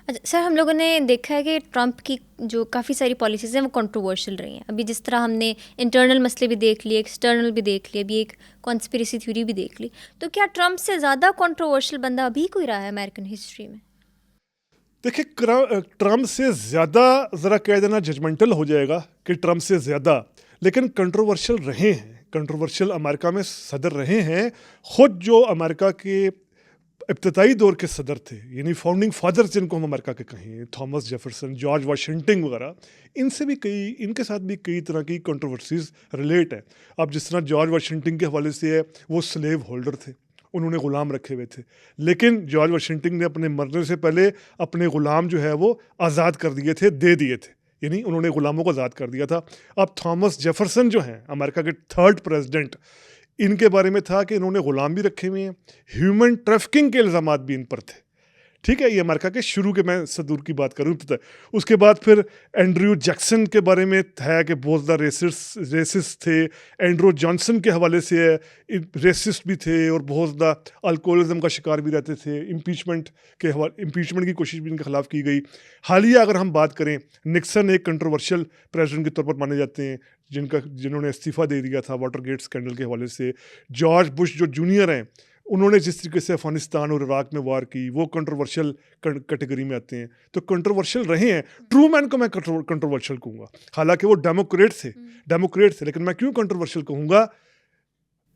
اچھا سر، ہم لوگوں نے دیکھا ہے کہ ٹرمپ کی جو کافی ساری پالیسیز ہیں وہ کنٹروورشل رہی ہیں. ابھی جس طرح ہم نے انٹرنل مسئلے بھی دیکھ لیے، ایکسٹرنل بھی دیکھ لیے، ابھی ایک کانسپریسی تھیوری بھی دیکھ لی. تو کیا ٹرمپ سے زیادہ کنٹروورشل بندہ ابھی کوئی رہا ہے امریکن ہسٹری میں؟ دیکھیں ٹرمپ سے زیادہ ذرا کہہ دینا ججمنٹل ہو جائے گا کہ ٹرمپ سے زیادہ، لیکن کنٹروورشل رہے ہیں. کنٹروورشل امریکہ میں صدر رہے ہیں. خود جو امریکہ کے ابتدائی دور کے صدر تھے، یعنی فاؤنڈنگ فادرز جن کو ہم امریکہ کے کہیں، تھامس جیفرسن، جارج واشنگٹن وغیرہ، ان کے ساتھ بھی کئی طرح کی کنٹروورسیز ریلیٹ ہیں. اب جس طرح جارج واشنگٹن کے حوالے سے ہے، وہ سلیو ہولڈر تھے، انہوں نے غلام رکھے ہوئے تھے، لیکن جارج واشنگٹن نے اپنے مرنے سے پہلے اپنے غلام جو ہے وہ آزاد کر دیے تھے، دے دیے تھے، یعنی انہوں نے غلاموں کو آزاد کر دیا تھا. اب تھامس جیفرسن جو ہیں امریکہ کے تھرڈ پریزیڈنٹ، ان کے بارے میں تھا کہ انہوں نے غلام بھی رکھے ہوئے ہیں، ہیومن ٹریفکنگ کے الزامات بھی ان پر تھے. ٹھیک ہے، یہ امریکہ کے شروع کے میں صدور کی بات کروں تو. اس کے بعد پھر اینڈریو جیکسن کے بارے میں ہے کہ بہت زیادہ ریسسٹ تھے. اینڈرو جانسن کے حوالے سے ہے، ریسسٹ بھی تھے اور بہت زیادہ الکوہلزم کا شکار بھی رہتے تھے. امپیچمنٹ کی کوشش بھی ان کے خلاف کی گئی. حالیہ اگر ہم بات کریں، نکسن ایک کنٹروورشل پریزیڈنٹ کے طور پر مانے جاتے ہیں، جنہوں نے استعفیٰ دے دیا تھا واٹر گیٹ اسکینڈل کے حوالے سے. جارج بش جو جونیئر ہیں، انہوں نے جس طریقے سے افغانستان اور عراق میں وار کی، وہ کنٹروورشل کیٹیگری میں آتے ہیں. تو کنٹروورشل رہے ہیں. ٹرو مین کو میں کنٹروورشل کہوں گا، حالانکہ وہ ڈیموکریٹ تھے، لیکن میں کیوں کنٹروورشل کہوں گا؟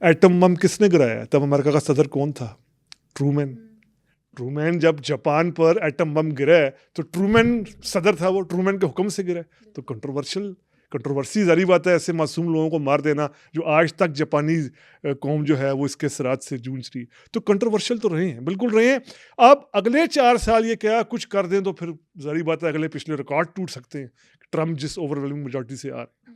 ایٹم بم کس نے گرایا؟ تب امریکہ کا صدر کون تھا؟ ٹرومین. جب جاپان پر ایٹم بم گرا تو ٹرومین صدر تھا، وہ ٹرومین کے حکم سے گرا. تو کنٹروورسی ظاہری بات ہے، ایسے معصوم لوگوں کو مار دینا جو آج تک جاپانی قوم جو ہے وہ اس کے اثرات سے جونج رہی. تو کنٹروورشل تو رہے ہیں، بالکل رہے ہیں. اب اگلے 4 سال یہ کیا کچھ کر دیں تو پھر ظاہری بات ہے اگلے پچھلے ریکارڈ ٹوٹ سکتے ہیں، ٹرمپ جس اوور ویلمنگ میجورٹی سے آ رہے ہیں.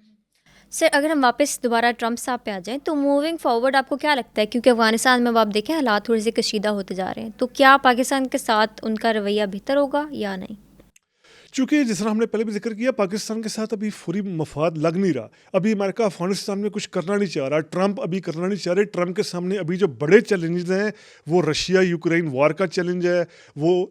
سر، اگر ہم واپس دوبارہ ٹرمپ صاحب پہ آ جائیں تو موونگ فارورڈ آپ کو کیا لگتا ہے؟ کیونکہ افغانستان میں آپ دیکھیں حالات تھوڑے سے کشیدہ ہوتے جا رہے ہیں، تو کیا پاکستان کے ساتھ ان کا رویہ بہتر ہوگا یا نہیں؟ چونکہ جس طرح ہم نے پہلے بھی ذکر کیا، پاکستان کے ساتھ ابھی فوری مفاد لگ نہیں رہا. ابھی امریکہ افغانستان میں کچھ کرنا نہیں چاہ رہا، ٹرمپ ابھی کرنا نہیں چاہ رہے. ٹرمپ کے سامنے ابھی جو بڑے چیلنجز ہیں وہ رشیا یوکرین وار کا چیلنج ہے، وہ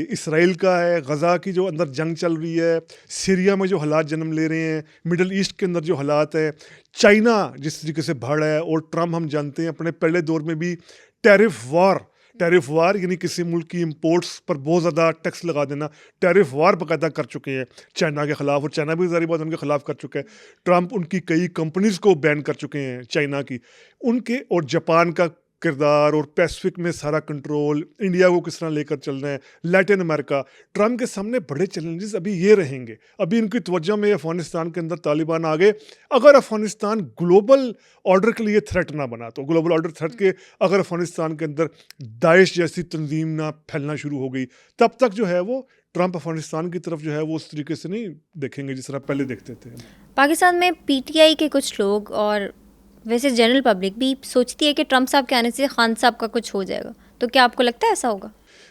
اسرائیل کا ہے، غزہ کی جو اندر جنگ چل رہی ہے، سیریا میں جو حالات جنم لے رہے ہیں، مڈل ایسٹ کے اندر جو حالات ہیں، چائنا جس طریقے سے بڑھ رہا ہے. اور ٹرمپ ہم جانتے ہیں اپنے پہلے دور میں بھی ٹیرف وار یعنی کسی ملک کی امپورٹس پر بہت زیادہ ٹیکس لگا دینا، ٹیرف وار باقاعدہ کر چکے ہیں چائنا کے خلاف، اور چائنا بھی ظاہری بات ان کے خلاف کر چکا ہے. ٹرمپ ان کی کئی کمپنیز کو بین کر چکے ہیں چائنا کی، ان کے. اور جاپان کا کردار اور پیسفک میں سارا کنٹرول، انڈیا کو کس طرح لے کر چل رہے ہیں، لیٹن امریکہ. ٹرمپ کے سامنے بڑے چیلنجز ابھی یہ رہیں گے. ابھی ان کی توجہ میں افغانستان کے اندر طالبان آ گئے. اگر افغانستان گلوبل آرڈر کے لیے تھریٹ نہ بنا تو گلوبل آرڈر تھریٹ کے اگر افغانستان کے اندر داعش جیسی تنظیم نہ پھیلنا شروع ہو گئی، تب تک جو ہے وہ ٹرمپ افغانستان کی طرف جو ہے وہ اس طریقے سے نہیں دیکھیں گے جس طرح پہلے دیکھتے تھے. پاکستان میں پی ٹی آئی کے کچھ لوگ اور ویسے جنرل پبلک بھی سوچتی ہے کہ ٹرمپ صاحب کے آنے سے خان صاحب کا کچھ ہو جائے گا، تو کیا آپ کو لگتا ہے ایسا ہوگا؟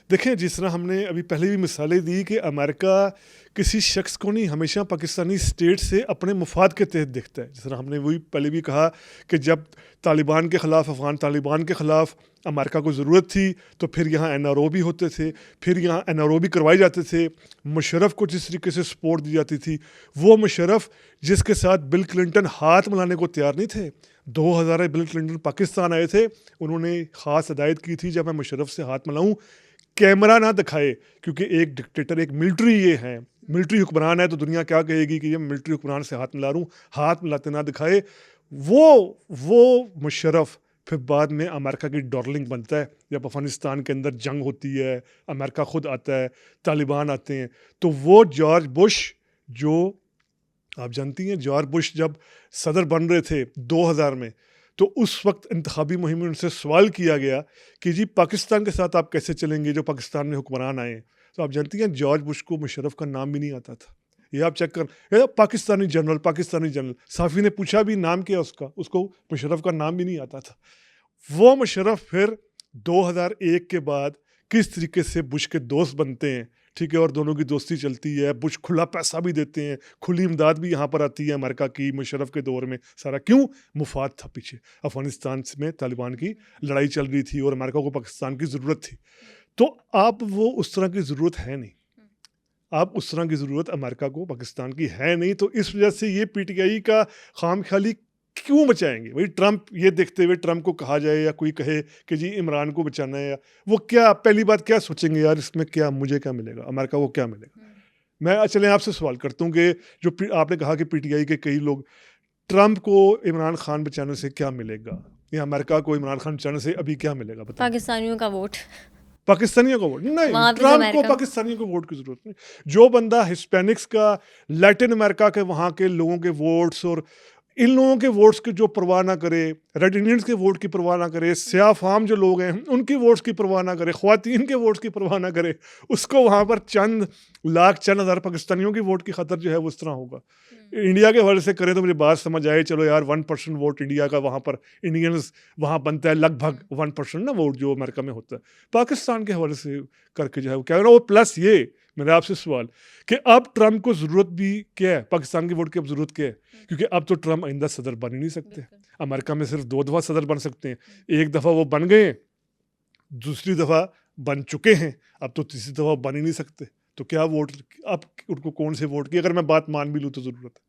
دیکھیں، جس طرح ہم نے ابھی پہلے بھی مثالیں دی کہ امریکہ کسی شخص کو نہیں، ہمیشہ پاکستانی اسٹیٹ سے اپنے مفاد کے تحت دیکھتا ہے. جس طرح ہم نے وہی پہلے بھی کہا کہ جب طالبان کے خلاف، افغان طالبان کے خلاف امریکہ کو ضرورت تھی تو پھر یہاں این آر او بھی ہوتے تھے، پھر یہاں این آر او بھی کروائے جاتے تھے. مشرف کو جس طریقے سے سپورٹ دی جاتی تھی، وہ مشرف جس کے ساتھ بل کلنٹن ہاتھ ملانے کو تیار نہیں تھے. 2000 میں بل کلنٹن پاکستان آئے تھے، انہوں نے خاص ہدایت کی تھی جب میں مشرف سے ہاتھ ملاؤں کیمرہ نہ دکھائے، کیونکہ ایک ڈکٹیٹر، ایک ملٹری یہ ہے، ملٹری حکمران ہے، تو دنیا کیا کہے گی کہ یہ ملٹری حکمران سے ہاتھ ملا رہا ہوں، ہاتھ ملاتے نہ دکھائے. وہ مشرف پھر بعد میں امریکہ کی ڈارلنگ بنتا ہے. جب افغانستان کے اندر جنگ ہوتی ہے، امریکہ خود آتا ہے، طالبان آتے ہیں، تو وہ جارج بش، جو آپ جانتی ہیں جارج بش جب صدر بن رہے تھے 2000 میں، تو اس وقت انتخابی مہم میں ان سے سوال کیا گیا کہ جی پاکستان کے ساتھ آپ کیسے چلیں گے جو پاکستان میں حکمران آئے ہیں. تو آپ جانتی ہیں جارج بش کو مشرف کا نام بھی نہیں آتا تھا. یہ آپ چیک کر، پاکستانی جنرل. صحافی نے پوچھا بھی نام کیا اس کو مشرف کا نام بھی نہیں آتا تھا. وہ مشرف پھر 2001 کے بعد کس طریقے سے بش کے دوست بنتے ہیں، ٹھیک ہے، اور دونوں کی دوستی چلتی ہے. بش کھلا پیسہ بھی دیتے ہیں، کھلی امداد بھی یہاں پر آتی ہے امریکہ کی مشرف کے دور میں. سارا کیوں؟ مفاد تھا پیچھے. افغانستان میں طالبان کی لڑائی چل رہی تھی اور امریکہ کو پاکستان کی ضرورت تھی. تو اب وہ اس طرح کی ضرورت ہے نہیں. اب اس طرح کی ضرورت امریکہ کو پاکستان کی ہے نہیں، تو اس وجہ سے یہ پی ٹی آئی کا خام خیالی کیوں بچائیں گے؟ وہی ٹرمپ، یہ دیکھتے ہوئے ٹرمپ کو کہا جائے یا کوئی کہے کہ جی عمران کو بچانا ہے، وہ کیا پہلی بات کیا سوچیں گے یار اس میں کیا مجھے کیا ملے گا، امریکہ کو کیا ملے گا؟ میں چلیں آپ سے سوال کرتا ہوں کہ جو آپ نے کہا کہ پی ٹی آئی کے کئی لوگ، ٹرمپ کو عمران خان بچانے سے کیا ملے گا یا امریکہ کو عمران خان بچانے سے ابھی کیا ملے گا؟ بتائیں۔ پاکستانیوں کا ووٹ پاکستانیوں کو ووٹ نہیں، وہاں پہ جو ٹرمپ کو امریکہ پاکستانیوں کو ووٹ کی ضرورت نہیں۔ جو بندہ ہسپینکس کا، لیٹن امریکہ کے وہاں کے لوگوں کے ووٹس اور ان لوگوں کے ووٹس کی جو پرواہ نہ کرے، ریڈ انڈینس کے ووٹ کی پرواہ نہ کرے، سیاہ فام جو لوگ ہیں ان کی ووٹس کی پرواہ نہ کرے، خواتین کے ووٹس کی پرواہ نہ کرے، اس کو وہاں پر چند لاکھ چند ہزار پاکستانیوں کی ووٹ کی خطر جو ہے وہ اس طرح ہوگا۔ انڈیا کے حوالے سے کریں تو مجھے بات سمجھ آئے، چلو یار 1% ووٹ انڈیا کا وہاں پر انڈینز وہاں بنتا ہے، لگ بھگ 1% نا ووٹ جو امریکہ میں ہوتا ہے۔ پاکستان کے حوالے سے کر کے جو ہے وہ کیا وہ پلس یہ میرا آپ سے سوال کہ اب ٹرمپ کو ضرورت بھی کیا ہے، پاکستان کی ووٹ کی اب ضرورت کیا ہے؟ کیونکہ اب تو ٹرمپ آئندہ صدر بن ہی نہیں سکتے۔ امریکہ میں صرف 2 دفعہ صدر بن سکتے ہیں، ایک دفعہ وہ بن گئے، دوسری دفعہ بن چکے ہیں، اب تو تیسری دفعہ بن ہی نہیں سکتے۔ تو کیا ووٹ اب ان کو کون سے ووٹ کی اگر میں بات مان بھی لوں تو ضرورت ہے؟